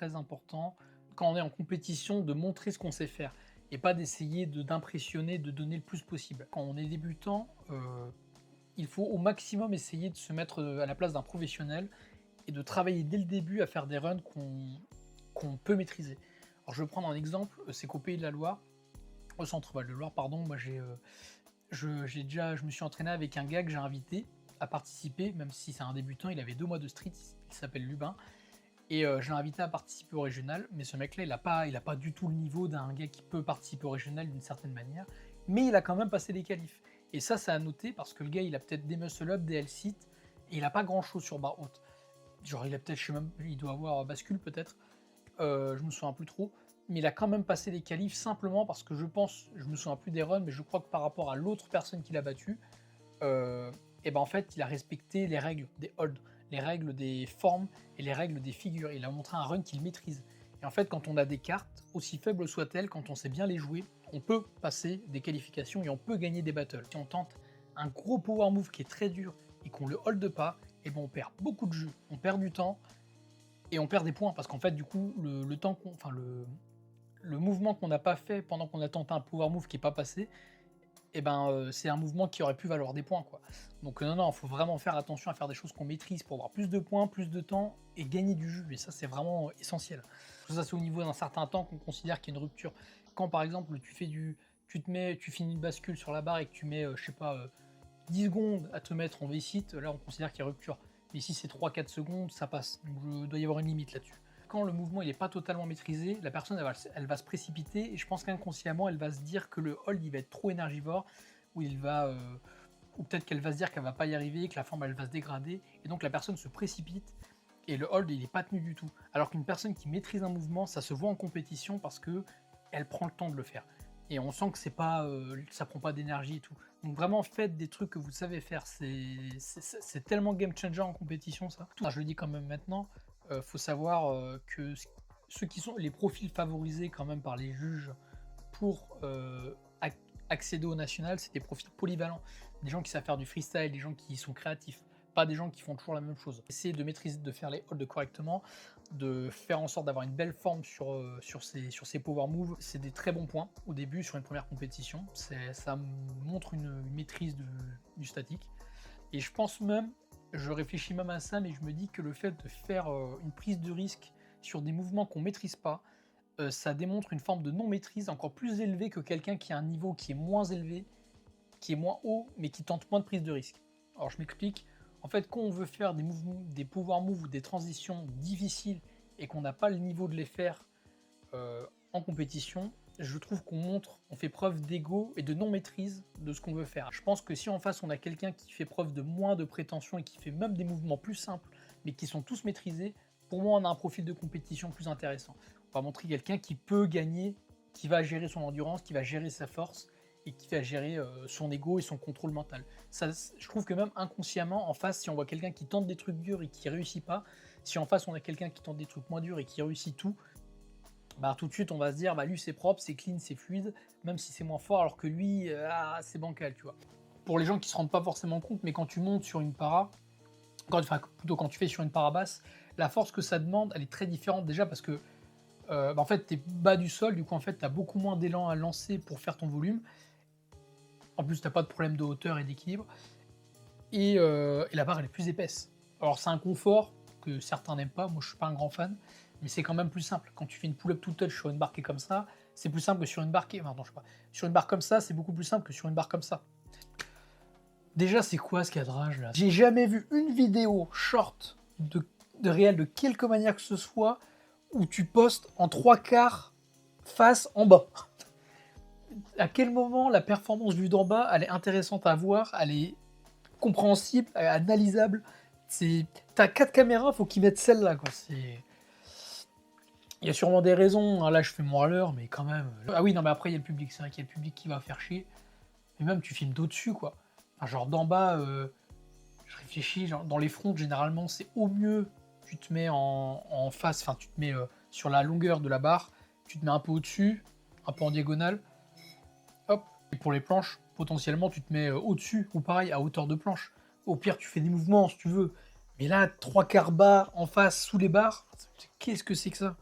très important, quand on est en compétition, de montrer ce qu'on sait faire et pas d'essayer d'impressionner, de donner le plus possible. Quand on est débutant, il faut au maximum essayer de se mettre, à la place d'un professionnel et de travailler dès le début à faire des runs qu'on peut maîtriser. Alors je vais prendre un exemple, c'est qu'au Pays de la Loire, au Centre Val de Loire pardon, moi je me suis entraîné avec un gars que j'ai invité à participer, même si c'est un débutant, il avait 2 mois de street, il s'appelle Lubin et je l'ai invité à participer au régional, mais ce mec-là, il a pas du tout le niveau d'un gars qui peut participer au régional d'une certaine manière, mais il a quand même passé les qualifs et ça, c'est à noter parce que le gars, il a peut-être des muscle up, des L-sit et il a pas grand-chose sur barre haute. Genre il a peut-être, je sais même, il doit avoir bascule peut-être, je me souviens plus trop, mais il a quand même passé les qualifs simplement parce que je me souviens plus des runs, mais je crois que par rapport à l'autre personne qu'il a battu, et ben en fait, il a respecté les règles des holds, les règles des formes et les règles des figures. Il a montré un run qu'il maîtrise. Et en fait, quand on a des cartes, aussi faibles soient-elles, quand on sait bien les jouer, on peut passer des qualifications et on peut gagner des battles. Si on tente un gros power move qui est très dur et qu'on le hold pas, et ben on perd beaucoup de jus, on perd du temps et on perd des points parce qu'en fait, du coup, le temps enfin le mouvement qu'on n'a pas fait pendant qu'on a tenté un power move qui n'est pas passé, et ben, c'est un mouvement qui aurait pu valoir des points, quoi. Donc non, il faut vraiment faire attention à faire des choses qu'on maîtrise pour avoir plus de points, plus de temps et gagner du jus et ça, c'est vraiment essentiel. Ça, c'est au niveau d'un certain temps qu'on considère qu'il y a une rupture. Quand, par exemple, tu finis une bascule sur la barre et que tu mets, je sais pas, 10 secondes à te mettre en V-sit, là, on considère qu'il y a rupture. Mais si c'est 3-4 secondes, ça passe. Donc il doit y avoir une limite là-dessus. Quand le mouvement n'est pas totalement maîtrisé, la personne elle va se précipiter et je pense qu'inconsciemment elle va se dire que le hold il va être trop énergivore ou ou peut-être qu'elle va se dire qu'elle va pas y arriver, que la forme elle va se dégrader et donc la personne se précipite et le hold il n'est pas tenu du tout. Alors qu'une personne qui maîtrise un mouvement, ça se voit en compétition parce que elle prend le temps de le faire et on sent que ça prend pas d'énergie et tout. Donc vraiment faites des trucs que vous savez faire, c'est tellement game changer en compétition ça. Je le dis quand même maintenant. Faut savoir que ceux qui sont les profils favorisés quand même par les juges pour accéder au national, c'est des profils polyvalents. Des gens qui savent faire du freestyle, des gens qui sont créatifs, pas des gens qui font toujours la même chose. Essayez de maîtriser, de faire les holds correctement, de faire en sorte d'avoir une belle forme sur ces power moves. C'est des très bons points au début sur une première compétition. Ça montre une maîtrise du statique. Et je pense même, je réfléchis même à ça, mais je me dis que le fait de faire une prise de risque sur des mouvements qu'on ne maîtrise pas, ça démontre une forme de non-maîtrise encore plus élevée que quelqu'un qui a un niveau qui est moins élevé, qui est moins haut, mais qui tente moins de prise de risque. Alors je m'explique. En fait, quand on veut faire des mouvements, des power moves ou des transitions difficiles et qu'on n'a pas le niveau de les faire en compétition, je trouve on fait preuve d'ego et de non-maîtrise de ce qu'on veut faire. Je pense que si en face on a quelqu'un qui fait preuve de moins de prétention et qui fait même des mouvements plus simples, mais qui sont tous maîtrisés, pour moi on a un profil de compétition plus intéressant. On va montrer quelqu'un qui peut gagner, qui va gérer son endurance, qui va gérer sa force et qui va gérer son ego et son contrôle mental. Ça, je trouve que même inconsciemment, en face, si on voit quelqu'un qui tente des trucs durs et qui réussit pas, si en face on a quelqu'un qui tente des trucs moins durs et qui réussit tout, bah, tout de suite on va se dire bah lui c'est propre, c'est clean, c'est fluide, même si c'est moins fort alors que lui c'est bancal, tu vois. Pour les gens qui se rendent pas forcément compte, mais quand tu montes sur une para, quand tu fais sur une para basse, la force que ça demande elle est très différente déjà parce que en fait tu es bas du sol, du coup en fait tu as beaucoup moins d'élan à lancer pour faire ton volume. En plus t'as pas de problème de hauteur et d'équilibre et la barre elle est plus épaisse. Alors c'est un confort que certains n'aiment pas, moi je suis pas un grand fan, mais c'est quand même plus simple. Quand tu fais une pull-up tout touch sur une barre qui est comme ça, c'est plus simple que sur une barre qui est... Pardon, je sais pas. Sur une barre comme ça, c'est beaucoup plus simple que sur une barre comme ça. Déjà, c'est quoi ce cadrage là? J'ai jamais vu une vidéo short de réel de quelque manière que ce soit où tu postes en 3/4 face en bas. À quel moment la performance vue d'en bas, elle est intéressante à voir, elle est compréhensible, analysable. T'as 4 caméras, faut qu'ils mettent celle-là, quoi. Il y a sûrement des raisons, hein. Là je fais mon râleur, mais quand même. Ah oui, non, mais après il y a le public, c'est vrai qu'il y a le public qui va faire chier. Mais même tu filmes d'au-dessus, quoi. Enfin, genre d'en bas, je réfléchis, genre, dans les fronts, généralement, c'est au mieux, tu te mets en face, enfin tu te mets sur la longueur de la barre, tu te mets un peu au-dessus, un peu en diagonale. Hop. Et pour les planches, potentiellement, tu te mets au-dessus, ou pareil, à hauteur de planche. Au pire, tu fais des mouvements si tu veux. Mais là, 3/4 barres en face, sous les barres, qu'est-ce que c'est que ça?